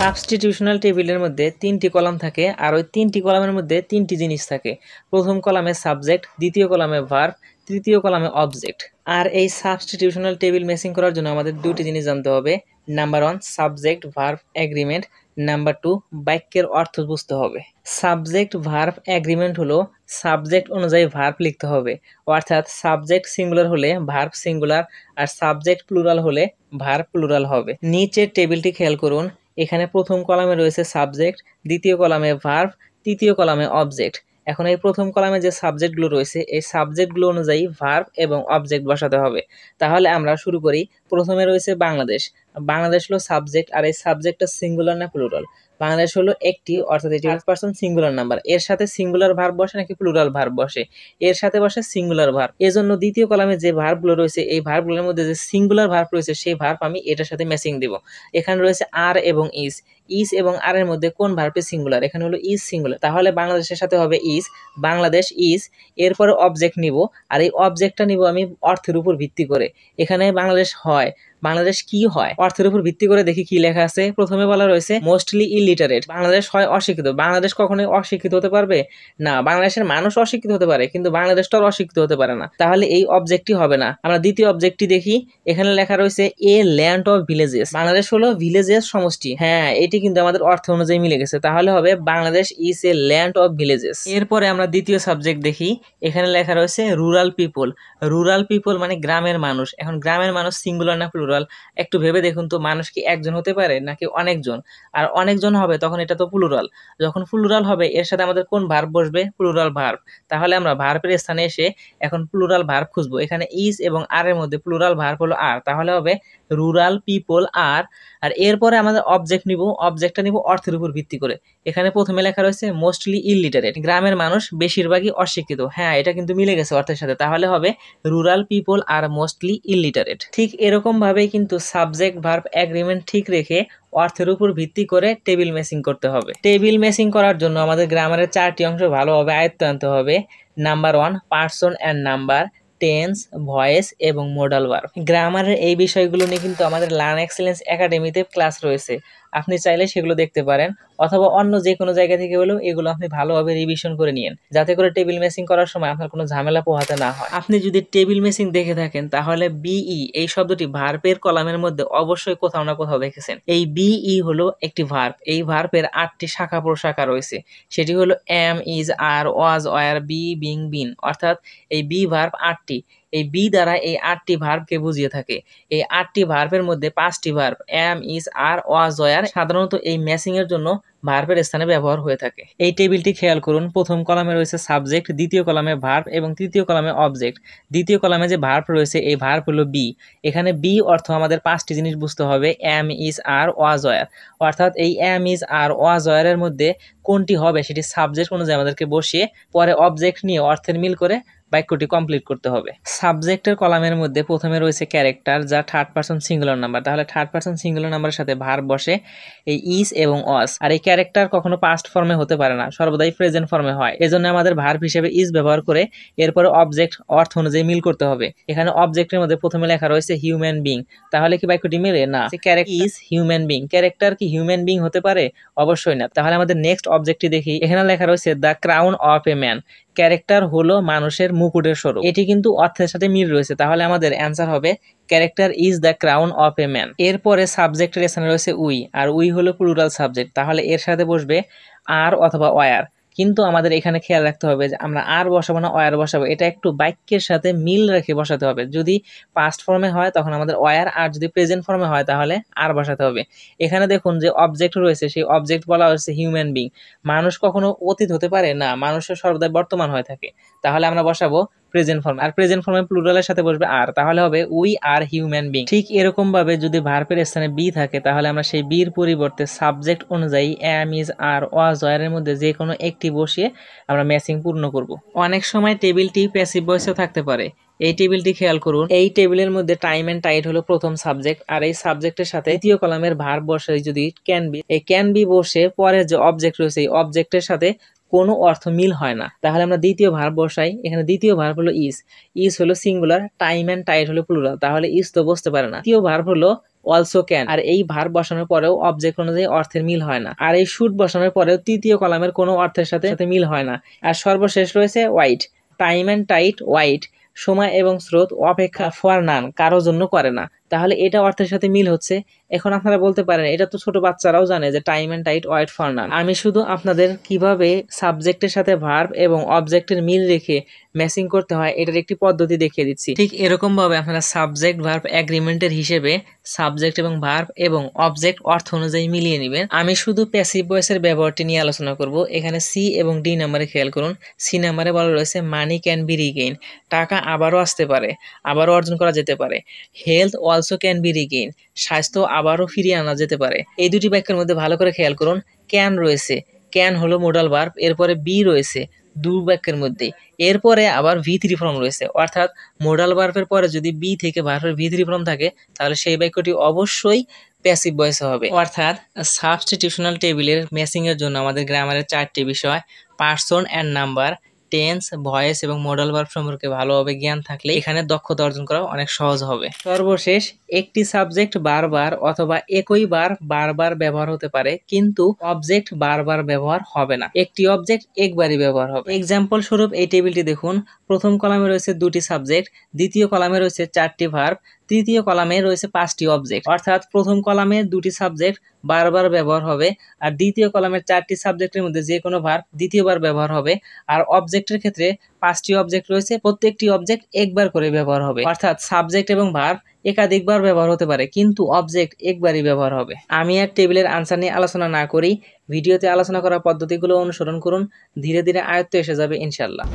সাবস্টিটিউশনাল টেবিলের মধ্যে 3টি কলাম থাকে আর ওই 3টি কলামের মধ্যে 3টি জিনিস থাকে। প্রথম কলামে সাবজেক্ট, দ্বিতীয় কলামে ভার্ব, তৃতীয় কলামে অবজেক্ট। আর এই সাবস্টিটিউশনাল টেবিল ম্যাচিং করার জন্য আমাদের দুটি জিনিস জানতে হবে। Number 1 subject verb agreement, number 2 বাক্যের অর্থ বুঝতে হবে। সাবজেক্ট ভার্ব এগ্রিমেন্ট হলো সাবজেক্ট অনুযায়ী ভার্ব লিখতে হবে, অর্থাৎ সাবজেক্ট সিঙ্গুলার হলে ভার্ব সিঙ্গুলার আর সাবজেক্ট প্লুরাল হলে ভার্ব প্লুরাল হবে। নিচের টেবিলটি খেয়াল করুন। এখানে প্রথম কলামে রয়েছে সাবজেক্ট, দ্বিতীয় কলামে ভার্ব, তৃতীয় কলামে অবজেক্ট। এখন এই প্রথম কলামে যে সাবজেক্টগুলো রয়েছে এই সাবজেক্টগুলো অনুযায়ী ভার্ব এবং অবজেক্ট বসাতে হবে। তাহলে আমরা শুরু করি। প্রথমে রয়েছে বাংলাদেশ। বাংলাদেশ হলো সাবজেক্ট আর এই সাবজেক্টটা সিঙ্গুলার না প্লুরাল? বাংলাদেশ হলো একটি, অর্থাৎ এটি পার্সন সিঙ্গুলার নাম্বার। এর সাথে সিঙ্গুলার ভার্ব বসে নাকি প্লুরাল ভার্ব বসে? এর সাথে বসে সিঙ্গুলার ভার্ব। এজন্য দ্বিতীয় কলামে যে ভার্বগুলো রয়েছে এই ভার্বগুলোর মধ্যে যে সিঙ্গুলার ভার্ব রয়েছে সেই ভার্ব আমি এটার সাথে ম্যাচিং দিব। এখানে রয়েছে আর এবং ইজ। ইজ এবং আর এর মধ্যে কোন ভার্বটি সিঙ্গুলার? এখানে হলো ইজ সিঙ্গুলার, তাহলে বাংলাদেশের সাথে হবে ইজ। বাংলাদেশ ইজ। এরপরে অবজেক্ট নিব, আর এই অবজেক্টটা নিব আমি অর্থের উপর ভিত্তি করে। এখানে বাংলাদেশ হয়, বাংলাদেশ কি হয়? অর্থের উপর ভিত্তি করে দেখি কি লেখা আছে। প্রথমে বলা রয়েছে মোস্টলি ইলিটারেট। বাংলাদেশ হয় অশিক্ষিত। বাংলাদেশ কখনোই অশিক্ষিত হতে পারবে না। বাংলাদেশের মানুষ অশিক্ষিত হতে পারে কিন্তু বাংলাদেশ তো আর অশিক্ষিত হতে পারে না, তাহলে এই অবজেক্টটি হবে না। আমরা দ্বিতীয় অবজেক্টটি দেখি। এখানে লেখা রয়েছে এ ল্যান্ড অফ ভিলেজেস। বাংলাদেশ হলো ভিলেজেস সমষ্টি। হ্যাঁ, এটি কিন্তু আমাদের অর্থ অনুযায়ী মিলে গেছে, তাহলে হবে Bangladesh is a land of villages. এরপরে আমরা দ্বিতীয় সাবজেক্ট দেখি। এখানে লেখা রয়েছে রুরাল পিপল। রুরাল পিপল মানে গ্রামের মানুষ। এখন গ্রামের মানুষ সিঙ্গুলার না প্লুরাল? একটু ভেবে দেখুন তো, মানুষ কি একজন হতে পারে নাকি অনেকজন? আর অনেকজন হবে তখন এটা তো প্লুরাল। যখন প্লুরাল হবে এর সাথে আমাদের কোন ভার্ব বসবে? Plural verb. তাহলে আমরা ভার্বের স্থানে এসে এখন প্লুরাল ভার্ব খুঁজবো। এখানে ইজ এবং আর এর মধ্যে প্লুরাল ভার্ব হলো আর, তাহলে হবে রুরাল পিপল আর। আর এরপরে আমাদের অবজেক্ট নিব। অবজেক্টটা নিব অর্থের উপর ভিত্তি করে। এখানে প্রথমে লেখা রয়েছে মোস্টলি ইলিটারেট। গ্রামের মানুষ বেশিরভাগই অশিক্ষিত। হ্যাঁ, এটা কিন্তু মিলে গেছে অর্থের সাথে, তাহলে হবে রুরাল পিপল আর মোস্টলি ইলিটারেট। ঠিক এরকম ভাবেই কিন্তু সাবজেক্ট ভার্ব এগ্রিমেন্ট ঠিক রেখে অর্থের উপর ভিত্তি করে টেবিল ম্যাচিং করতে হবে। টেবিল ম্যাচিং করার জন্য আমাদের গ্রামারের 4টি অংশ ভালোভাবে আয়ত্ত আনতে হবে। Number 1 person and number, tense, voice এবং মোডাল ভার্ব। গ্রামারের এই বিষয়গুলো নিয়ে কিন্তু আমাদের লার্ন এক্সেলেন্স একাডেমিতে ক্লাস রয়েছে, আপনি চাইলে সেগুলো দেখতে পারেন, অথবা অন্য যে কোনো জায়গা থেকে হলেও এগুলো আপনি ভালোভাবে রিভিশন করে নিন, যাতে করে টেবিল ম্যাচিং করার সময় আপনার কোনো ঝামেলা পোহাতে না হয়। আপনি যদি টেবিল ম্যাচিং দেখে থাকেন তাহলে বিই এই শব্দটি ভার্বের কলামের মধ্যে অবশ্যই কোথাও না কোথাও দেখেছেন। এই বিই হলো একটি ভার্ব। এই ভার্বের 8টি শাখা প্রশাখা রয়েছে। সেটি হলো am, is, are, was, were, be, being, been, অর্থাৎ এই বি ভার্ব 8টি। এই বি দ্বারা এই 8টি ভার্বকে বুঝিয়ে থাকে। এই 8টি ভার্বের মধ্যে 5টি verb am, is, are, was, were সাধারণত এই ম্যাচিং এর জন্য ভার্বের স্থানে ব্যবহার হয়ে থাকে। এই টেবিলটি খেয়াল করুন। প্রথম কলামে রয়েছে সাবজেক্ট, দ্বিতীয় কলামে ভার্ব এবং তৃতীয় কলামে অবজেক্ট। দ্বিতীয় কলামে যে ভার্ব রয়েছে এই ভার্ব হলো বি। এখানে বি অর্থ আমাদের 5টি জিনিস বুঝতে হবে। Am, is, are, was, were, অর্থাৎ এই am, is, are, was, were এর মধ্যে কোনটি হবে সেটি সাবজেক্ট অনুযায়ী আমাদেরকে বসিয়ে পরে অবজেক্ট নিয়ে অর্থের মিল করে বাক্যটি কমপ্লিট করতে হবে। সাবজেক্টের কলামের মধ্যে প্রথমে রয়েছে ক্যারেক্টার, যা থার্ড পারসন সিঙ্গুলার নাম্বার। তাহলে থার্ড পারসন সিঙ্গুলার নাম্বারের সাথে ভার্ব বসে এই ইজ এবং ওয়াজ। আর এই ক্যারেক্টার কখনো পাস্ট ফর্মে হতে পারে না, সর্বদাই প্রেজেন্ট ফর্মে হয়। এজন্য আমাদের ভার্ব হিসেবে ইজ ব্যবহার করে এরপরে অবজেক্ট অর্থ অনুযায়ী মিল করতে হবে। এখানে অবজেক্টের মধ্যে প্রথমে লেখা রয়েছে হিউম্যান বিং। তাহলে কি বাক্যটি মিলে? না। Character is human being. Character কি হিউম্যান বিং হতে পারে? অবশ্যই না। তাহলে আমাদের নেক্সট অবজেক্টটি দেখি। এখানে লেখা রয়েছে the crown of a man. Character হলো মানুষের মুকুটের স্বরূপ। এটি কিন্তু অর্থের সাথে মিল রয়েছে, তাহলে আমাদের অ্যান্সার হবে character is the crown of a man. এরপরে সাবজেক্টের স্থানে রয়েছে উই, আর উই হলো প্লুরাল সাবজেক্ট, তাহলে এর সাথে বসবে আর অথবা ওয়ার। কিন্তু আমাদের এখানে খেয়াল রাখতে হবে যে আমরা আর বসাবো না ওয়ার বসাবো, এটা একটু বাক্যের সাথে মিল রেখে বসাতে হবে। যদি পাস্ট ফর্মে হয় তখন আমাদের ওয়ার, আর যদি প্রেজেন্ট ফর্মে হয় তাহলে আর বসাতে হবে। এখানে দেখুন যে অবজেক্ট রয়েছে, সেই অবজেক্ট বলা হচ্ছে হিউম্যান বিং। মানুষ কখনো অতীত হতে পারে না, মানুষের সর্বদাই বর্তমান হয়ে থাকে, তাহলে আমরা বসাবো প্রেজেন্ট ফর্ম। আর প্রেজেন্ট ফর্মে প্লুরালের সাথে বসবে আর, তাহলে হবে উই আর হিউম্যান বিং। ঠিক এরকম ভাবে যদি ভার্বের স্থানে বি থাকে তাহলে আমরা সেই বির পরিবর্তে সাবজেক্ট অনুযায়ী am, is, are, was, were এর মধ্যে যে কোনো একটি বসিয়ে আমরা ম্যাচিং পূর্ণ করব। অনেক সময় টেবিলটি প্যাসিভ ভয়েসেও থাকতে পারে। এই টেবিলটি খেয়াল করুন। এই টেবিলের মধ্যে টাইম এন্ড টাইড হলো প্রথম সাবজেক্ট, আর এই সাবজেক্টের সাথে দ্বিতীয় কলামের ভার্ব বসে যদি ক্যান বি, এই ক্যান বি বসে পরে যে অবজেক্ট রয়েছে এই অবজেক্টের সাথে কোনো অর্থ মিল হয় না, তাহলে আমরা দ্বিতীয় ভার্ব বসাই। এখানে দ্বিতীয় ভার্ব হলো ইজ। ইজ হলো সিঙ্গুলার, টাইম এন্ড টাইড হলো প্লুরাল, তাহলে ইজ তো বসতে পারে না। তৃতীয় ভার্ব হলো অলসো ক্যান। আর এই ভার্ব বসানোর পরেও অবজেক্ট অনুযায়ী অর্থের মিল হয় না। আর এই শুড বসানোর পরেও তৃতীয় কলামের কোনো অর্থের সাথে মিল হয় না। আর সর্বশেষ রয়েছে wait. Time and tide wait, সময় এবং স্রোত অপেক্ষা ফর নান, কারোর জন্য করে না। তাহলে এটা অর্থের সাথে মিল হচ্ছে। এখন আপনারা বলতে পারেন এটা তো ছোট বাচ্চারাও জানে যে time and tide white for none. আমি শুধু আপনাদের কিভাবে সাবজেক্টের সাথে ভার্ব এবং অবজেক্টের মিল রেখে ম্যাচিং করতে হয় এটার একটি পদ্ধতি দেখিয়ে দিচ্ছি। ঠিক এরকম ভাবে আপনারা সাবজেক্ট ভার্ব এগ্রিমেন্টের হিসেবে সাবজেক্ট এবং ভার্ব এবং অবজেক্ট অর্থ অনুযায়ী মিলিয়ে নেবেন। আমি শুধু প্যাসিভ ভয়েসের ব্যবহারটি নিয়ে আলোচনা করব। এখানে সি এবং ডি নাম্বারে খেয়াল করুন। সি নাম্বারে বলা রয়েছে মানি ক্যান বি রিগেইন, টাকা আবারও আসতে পারে, আবারও অর্জন করা যেতে পারে। Health also can be Regain, স্বাস্থ্য আবারও ফিরিয়ে আনা যেতে পারে। এই দুটি বাক্যের মধ্যে ভালো করে খেয়াল করুন। ক্যান রয়েছে, ক্যান হলো মোডাল ভার্ব, এরপরে বি রয়েছে দুই বাক্যের মধ্যে, এরপরে আবার V3 ফর্ম রয়েছে। অর্থাৎ মোডাল ভার্বের পরে যদি বি থেকে ভার্বের V3 ফর্ম থাকে তাহলে সেই বাক্যটি অবশ্যই প্যাসিভ ভয়েসে হবে। অর্থাৎ সাবস্টিটিউশনাল টেবিলের ম্যাচিং এর জন্য আমাদের গ্রামারের 4টি বিষয় person and number, tense, voice এবং মোডাল ভার্ব সম্পর্কে ভালোভাবে জ্ঞান থাকলে এখানে দক্ষতা অর্জন করা অনেক সহজ হবে। সর্বশেষ, একটি সাবজেক্ট বারবার অথবা একই বারবার ব্যবহার হতে পারে, কিন্তু অবজেক্ট বারবার ব্যবহার হবে না। একটি অবজেক্ট একবারই ব্যবহার হবে। এক্সাম্পল স্বরূপ এই টেবিলটি দেখুন। প্রথম কলামে রয়েছে 2টি সাবজেক্ট, দ্বিতীয় কলামে রয়েছে 4টি ভার্ব, তৃতীয় কলামে রয়েছে 5টি অবজেক্ট। অর্থাৎ প্রথম কলামে 2টি সাবজেক্ট বারবার ব্যবহার হবে, আর দ্বিতীয় কলামের 4টি সাবজেক্টের মধ্যে যে কোনো ভার্ব দ্বিতীয়বার ব্যবহার হবে। আর অবজেক্টের ক্ষেত্রে 5টি অবজেক্ট রয়েছে, প্রত্যেকটি অবজেক্ট একবার করে ব্যবহার হবে। অর্থাৎ সাবজেক্ট এবং ভার্ব একাধিকবার ব্যবহার হতে পারে, কিন্তু অবজেক্ট একবারই ব্যবহার হবে। আমি আর টেবিলের আনসার নিয়ে আলোচনা না করি, ভিডিওতে আলোচনা করা পদ্ধতিগুলো অনুসরণ করুন, ধীরে ধীরে আয়ত্তে এসে যাবে ইনশাল্লাহ।